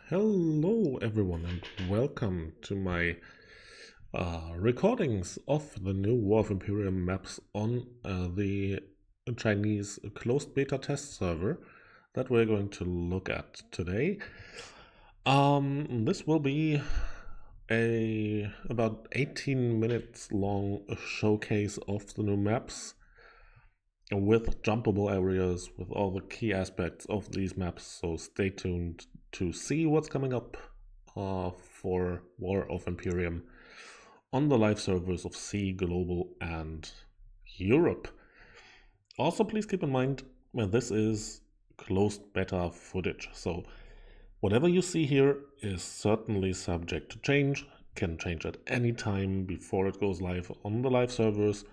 Hello everyone and welcome to my recordings of the new War of Imperium maps on the Chinese closed beta test server that we're going to look at today. This will be a about 18 minutes long showcase of the new maps with jumpable areas, with all the key aspects of these maps, so stay tuned to see what's coming up for War of Imperium on the live servers of C, Global, and Europe. Also, please keep in mind this is closed beta footage, so whatever you see here is certainly subject to change, can change at any time before it goes live on the live servers.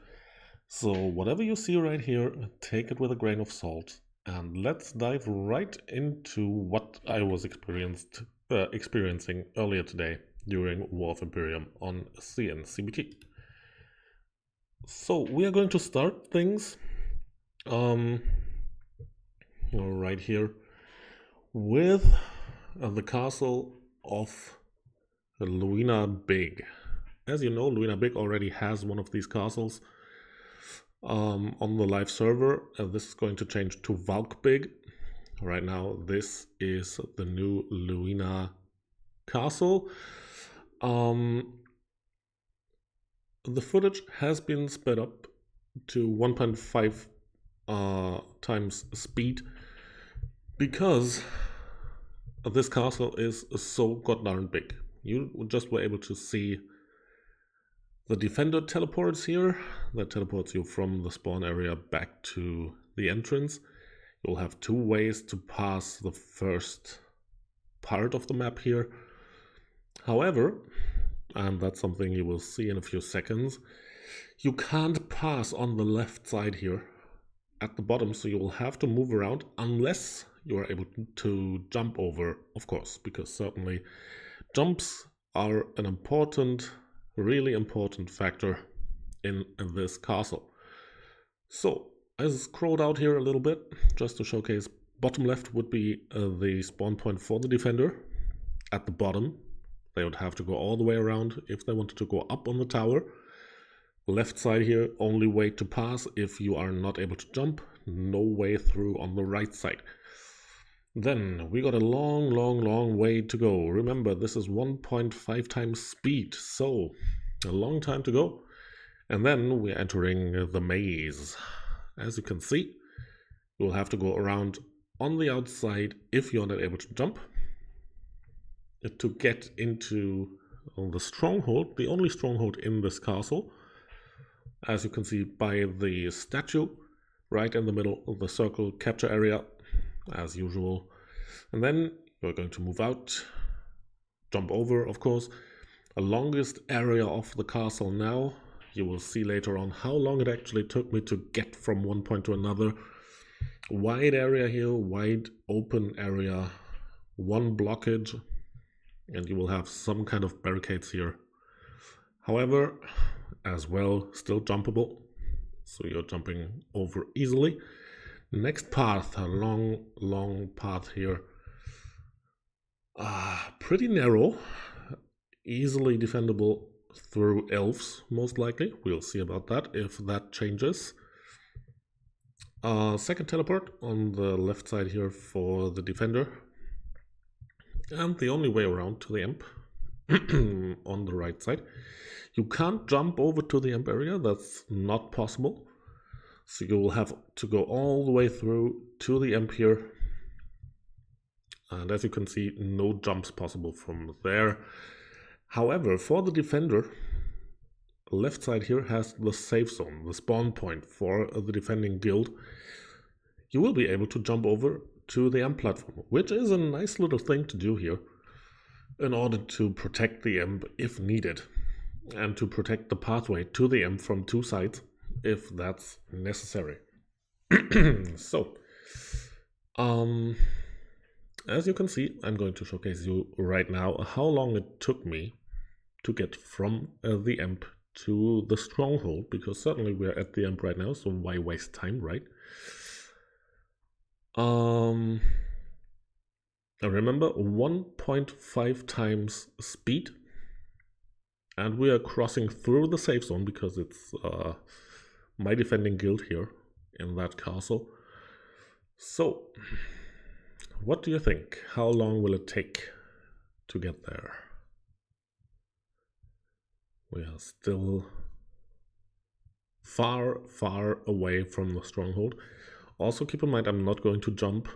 So whatever you see right here, take it with a grain of salt, and let's dive right into what I was experiencing earlier today during War of Imperium on CN CBT. So we are going to start things right here with the castle of Luina Big. As you know, Luina Big already has one of these castles on the live server. This is going to change to Valk Big. Right now, this is the new Luina castle. The footage has been sped up to 1.5 times speed because this castle is so goddamn big. You just were able to see the defender teleports here. That teleports you from the spawn area back to the entrance. You'll have two ways to pass the first part of the map here. However, and that's something you will see in a few seconds, you can't pass on the left side here at the bottom, so you will have to move around unless you are able to jump over, of course, because certainly jumps are an important, really important factor in this castle. So I scrolled out here a little bit just to showcase. Bottom left would be the spawn point for the defender. At the bottom, they would have to go all the way around if they wanted to go up on the tower. Left side here, only way to pass if you are not able to jump. No way through on the right side. Then we got a long way to go. Remember, this is 1.5 times speed, so a long time to go. And then we're entering the maze. As you can see, you'll have to go around on the outside if you're not able to jump to get into the stronghold, the only stronghold in this castle. As you can see by the statue right in the middle of the circle capture area, as usual. And then you're going to move out, jump over, of course, the longest area of the castle now. You will see later on how long it actually took me to get from one point to another. Wide area here, wide open area, one blockage, and you will have some kind of barricades here. However, as well, still jumpable, so you're jumping over easily. Next path, a long path here. Pretty narrow, easily defendable through elves, most likely. We'll see about that if that changes. Second teleport on the left side here for the defender. And the only way around to the imp on the right side. You can't jump over to the imp area, that's not possible. So you will have to go all the way through to the imp here. And as you can see, no jumps possible from there. However, for the defender, left side here has the safe zone, the spawn point for the defending guild. You will be able to jump over to the imp platform, which is a nice little thing to do here in order to protect the imp if needed, and to protect the pathway to the imp from two sides if that's necessary. So, as you can see, I'm going to showcase you right now how long it took me to get from the imp to the stronghold, because certainly we're at the imp right now, so why waste time, right? remember 1.5 times speed, and we are crossing through the safe zone because it's my defending guild here in that castle. So, what do you think? How long will it take to get there? We are still far, far away from the stronghold. Also keep in mind I'm not going to jump.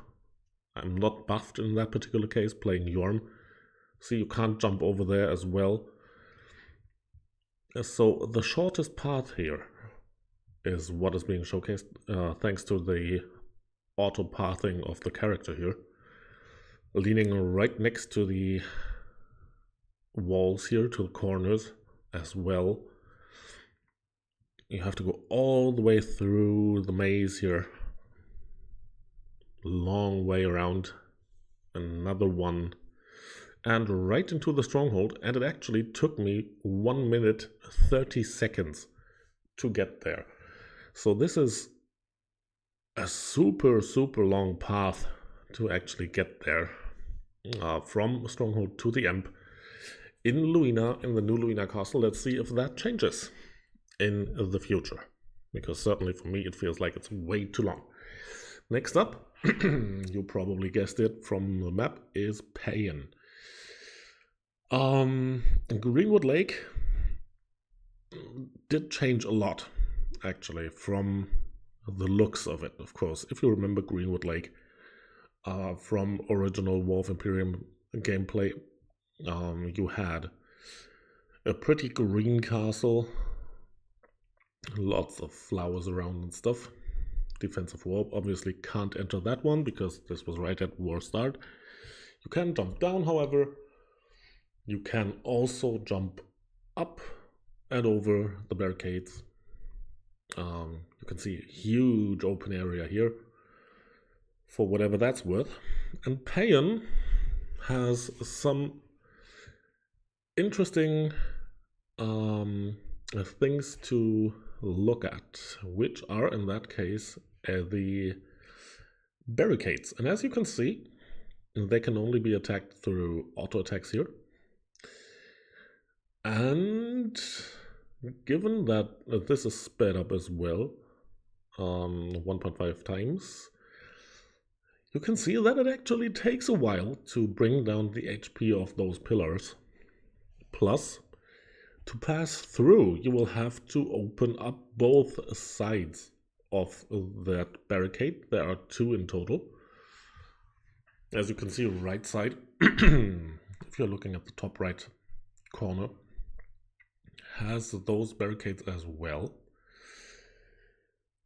I'm not buffed in that particular case, playing Yorm. See, you can't jump over there as well. So the shortest path here is what is being showcased, thanks to the auto-pathing of the character here. Leaning right next to the walls here, to the corners as well. You have to go all the way through the maze here. Long way around. Another one. And right into the stronghold. And it actually took me 1 minute 30 seconds to get there. So this is a super, super long path to actually get there. From stronghold to the Emp. In Luina, in the new Luina castle. Let's see if that changes in the future, because certainly for me it feels like it's way too long. Next up, you probably guessed it from the map, is Payan. Greenwood Lake did change a lot, actually, from the looks of it, of course. If you remember Greenwood Lake from original War of Imperium gameplay, you had a pretty green castle, lots of flowers around and stuff. Defensive warp obviously can't enter that one because this was right at war start. You can jump down, however. You can also jump up and over the barricades. You can see a huge open area here for whatever that's worth. And Payan has some interesting things to look at, which are in that case the barricades. And as you can see, they can only be attacked through auto attacks here. And given that this is sped up as well, 1.5 times, you can see that it actually takes a while to bring down the HP of those pillars. Plus, to pass through, you will have to open up both sides of that barricade. There are 2 in total. As you can see, right side, if you're looking at the top right corner, has those barricades as well.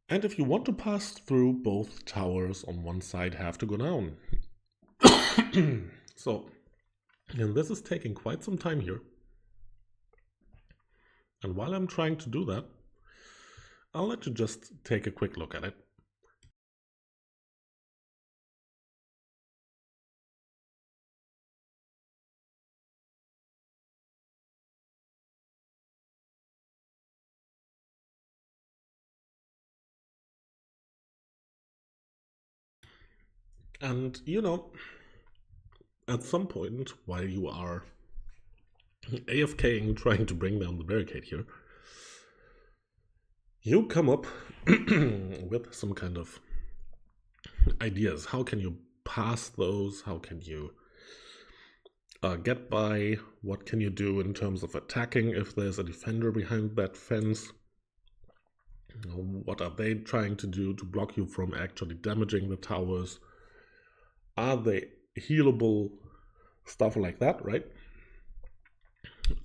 And if you want to pass through, both towers on one side have to go down. So, and this is taking quite some time here. And while I'm trying to do that, I'll let you just take a quick look at it. And, you know, at some point, while you are AFKing trying to bring down the barricade here, you come up with some kind of ideas. How can you pass those? How can you get by? What can you do in terms of attacking if there's a defender behind that fence? What are they trying to do to block you from actually damaging the towers? Are they healable? Stuff like that, right?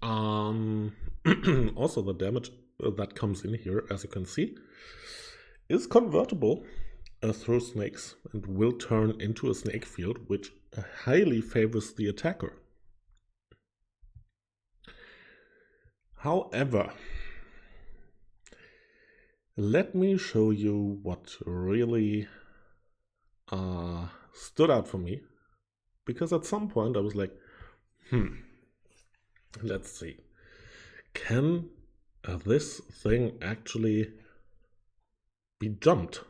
Also, the damage that comes in here, as you can see, is convertible through snakes and will turn into a snake field, which highly favors the attacker. However, let me show you what really stood out for me, because at some point I was like, let's see, can this thing actually be jumped?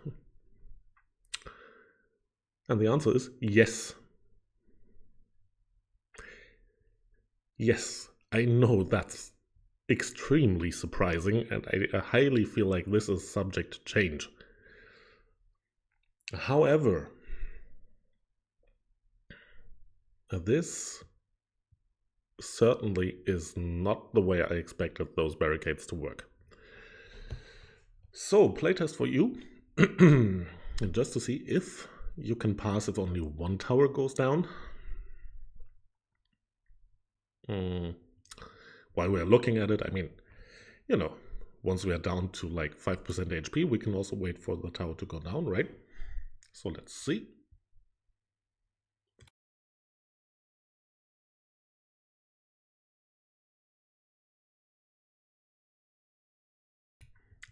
And the answer is yes. Yes, I know that's extremely surprising, and I highly feel like this is subject to change. However, this certainly is not the way I expected those barricades to work. So, playtest for you, just to see if you can pass if only one tower goes down. While we're looking at it, I mean, you know, once we are down to like 5% HP, we can also wait for the tower to go down, right? So let's see.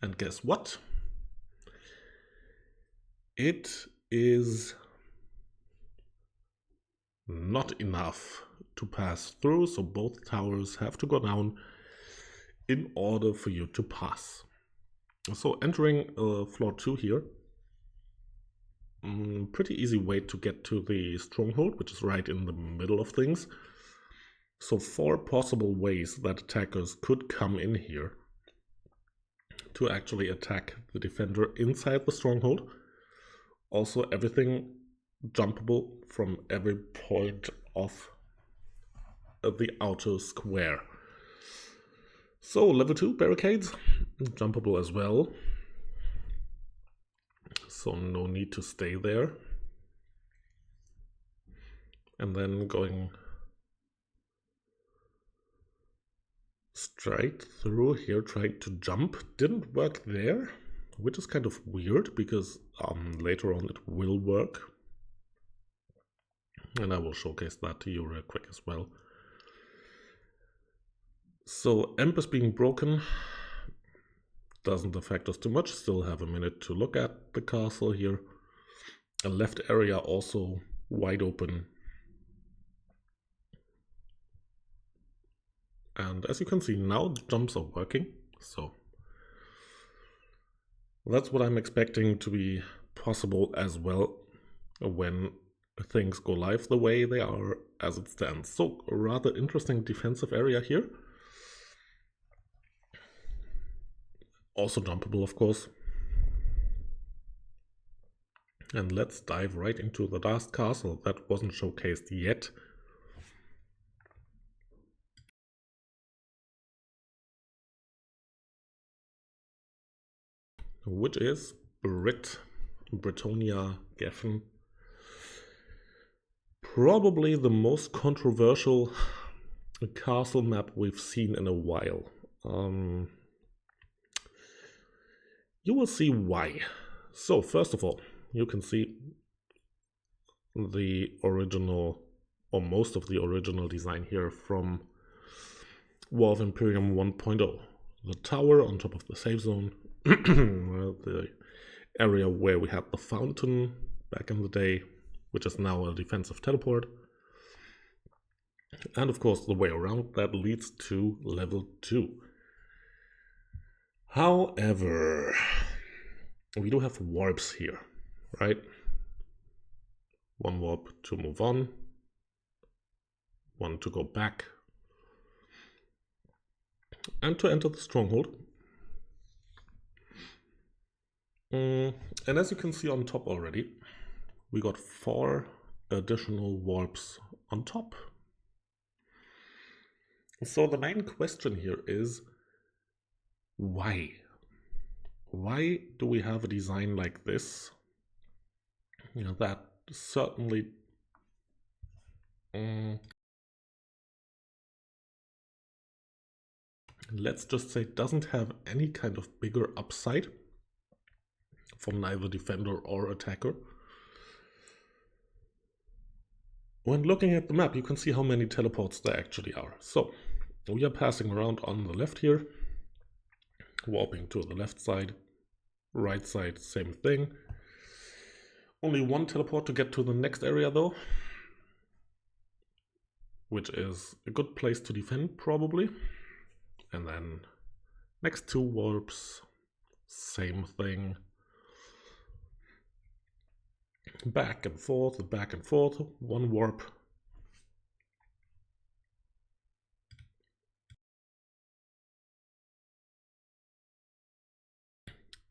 And guess what? It is not enough to pass through, so both towers have to go down in order for you to pass. So entering floor 2 here, pretty easy way to get to the stronghold, which is right in the middle of things. So 4 possible ways that attackers could come in here to actually attack the defender inside the stronghold. Also everything jumpable from every point of the outer square. So level 2 barricades, jumpable as well. So no need to stay there. And then going straight through here, trying to jump. Didn't work there, which is kind of weird because later on it will work. And I will showcase that to you real quick as well. So Emp is being broken. Doesn't affect us too much. Still have a minute to look at the castle here. A left area also wide open. And as you can see now, the jumps are working. So that's what I'm expecting to be possible as well when things go live the way they are as it stands. So a rather interesting defensive area here. Also jumpable, of course. And let's dive right into the last castle that wasn't showcased yet. Which is Britonia Geffen. Probably the most controversial castle map we've seen in a while. You will see why. So first of all, you can see the original, or most of the original design here from War of Imperium 1.0. The tower on top of the safe zone, the area where we had the fountain back in the day, which is now a defensive teleport. And of course the way around that leads to level 2. However, we do have warps here, right? One warp to move on, one to go back, and to enter the stronghold. And as you can see on top already, we got 4 additional warps on top. So the main question here is, why? Why do we have a design like this? You know, that certainly let's just say doesn't have any kind of bigger upside for neither defender or attacker. When looking at the map, you can see how many teleports there actually are. So we are passing around on the left here, warping to the left side, right side, same thing. Only one teleport to get to the next area though, which is a good place to defend probably. And then next 2 warps, same thing. Back and forth, 1 warp.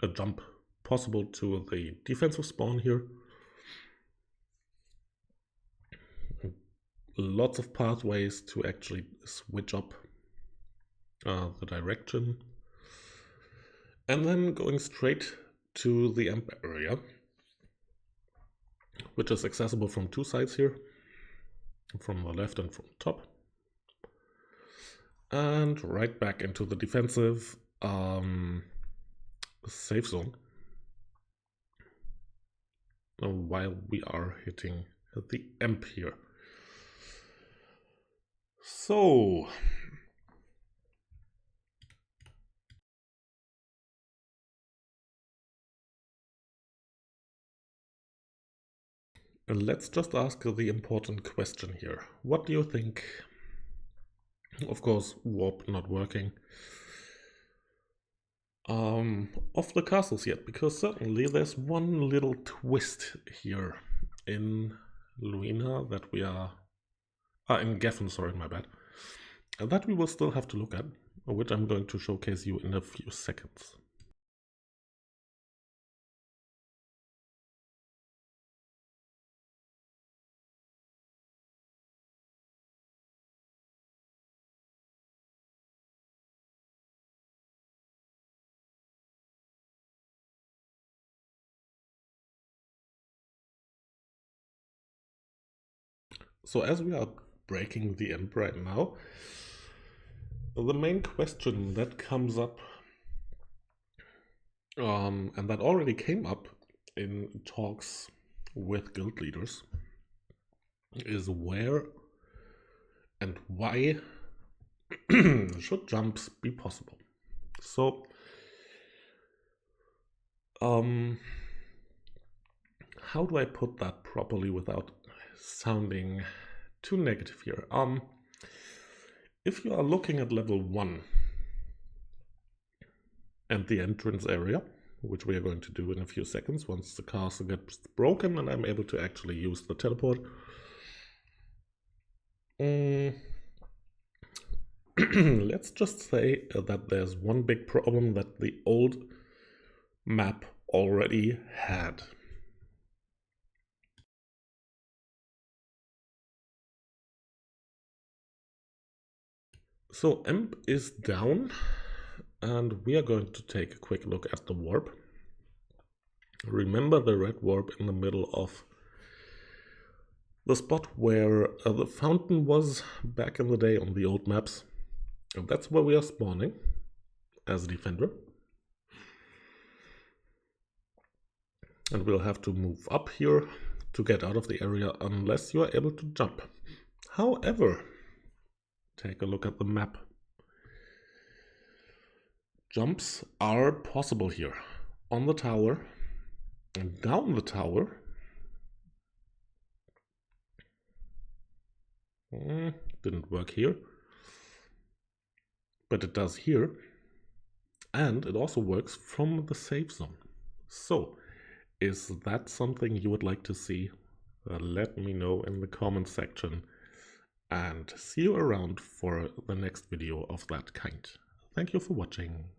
a jump possible to the defensive spawn here. Lots of pathways to actually switch up the direction. And then going straight to the amp area, which is accessible from two sides here, from the left and from top. And right back into the defensive safe zone while we are hitting the amp here. So let's just ask the important question here. What do you think? Of course, warp not working. Of the castles yet, because certainly there's one little twist here in Luina that we are in Geffen, sorry, my bad, that we will still have to look at, which I'm going to showcase you in a few seconds. So as we are breaking the amp right now, the main question that comes up, and that already came up in talks with guild leaders, is where and why should jumps be possible? So, how do I put that properly without sounding too negative here? If you are looking at level 1 and the entrance area, which we are going to do in a few seconds once the castle gets broken and I'm able to actually use the teleport, let's just say that there's one big problem that the old map already had. So amp is down, and we are going to take a quick look at the warp. Remember the red warp in the middle of the spot where the fountain was back in the day on the old maps? And that's where we are spawning as a defender. And we'll have to move up here to get out of the area unless you are able to jump. However, take a look at the map. Jumps are possible here. On the tower and down the tower. Didn't work here. But it does here. And it also works from the safe zone. So, is that something you would like to see? Let me know in the comment section. And see you around for the next video of that kind. Thank you for watching.